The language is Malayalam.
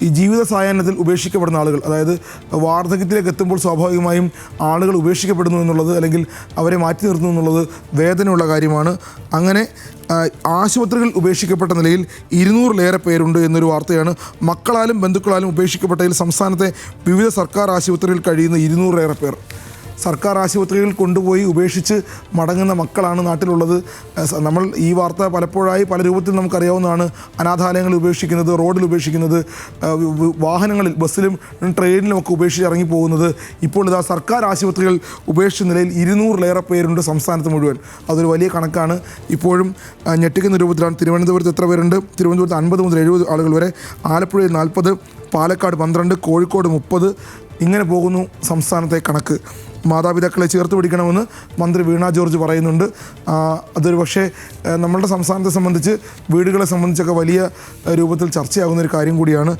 ഈ ജീവിത സായാഹ്നത്തിൽ ഉപേക്ഷിക്കപ്പെടുന്ന ആളുകൾ, അതായത് വാർദ്ധക്യത്തിലേക്ക് എത്തുമ്പോൾ സ്വാഭാവികമായും ആളുകൾ ഉപേക്ഷിക്കപ്പെടുന്നു എന്നുള്ളത്, അല്ലെങ്കിൽ അവരെ മാറ്റി നിർത്തുന്നു എന്നുള്ളത് വേദനയുള്ള കാര്യമാണ്. അങ്ങനെ ആശുപത്രികൾ ഉപേക്ഷിക്കപ്പെട്ട നിലയിൽ 200-ലേറെ പേരുണ്ട് എന്നൊരു വാർത്തയാണ്. മക്കളാലും ബന്ധുക്കളാലും ഉപേക്ഷിക്കപ്പെട്ടതിൽ സംസ്ഥാനത്തെ വിവിധ സർക്കാർ ആശുപത്രികളിൽ കഴിയുന്ന 200-ലേറെ പേർ. സർക്കാർ ആശുപത്രികളിൽ കൊണ്ടുപോയി ഉപേക്ഷിച്ച് മടങ്ങുന്ന മക്കളാണ് നാട്ടിലുള്ളത്. നമ്മൾ ഈ വാർത്ത പലപ്പോഴായി പല രൂപത്തിൽ നമുക്കറിയാവുന്നതാണ്. അനാഥാലയങ്ങളിൽ ഉപേക്ഷിക്കുന്നത്, റോഡിൽ ഉപേക്ഷിക്കുന്നത്, വാഹനങ്ങളിൽ, ബസ്സിലും ട്രെയിനിലുമൊക്കെ ഉപേക്ഷിച്ച് ഇറങ്ങി പോകുന്നത്. ഇപ്പോൾ ഇതാ സർക്കാർ ആശുപത്രികൾ ഉപേക്ഷിച്ച നിലയിൽ 200-ലേറെ പേരുണ്ട് സംസ്ഥാനത്ത് മുഴുവൻ. അതൊരു വലിയ കണക്കാണ്. ഇപ്പോഴും ഞെട്ടിക്കുന്ന രൂപത്തിലാണ്. തിരുവനന്തപുരത്ത് എത്ര പേരുണ്ട്? തിരുവനന്തപുരത്ത് 50 മുതൽ 70 ആളുകൾ വരെ, ആലപ്പുഴയിൽ 40, പാലക്കാട് 12, കോഴിക്കോട് 30. ഇങ്ങനെ പോകുന്നു സംസ്ഥാനത്തെ കണക്ക്. മാതാപിതാക്കളെ ചേർത്ത് പിടിക്കണമെന്ന് മന്ത്രി വീണ ജോർജ് പറയുന്നുണ്ട്. അതൊരു പക്ഷേ നമ്മളുടെ സംസ്ഥാനത്തെ സംബന്ധിച്ച്, വീടുകളെ സംബന്ധിച്ചൊക്കെ വലിയ രൂപത്തിൽ ചർച്ചയാകുന്നൊരു കാര്യം കൂടിയാണ്.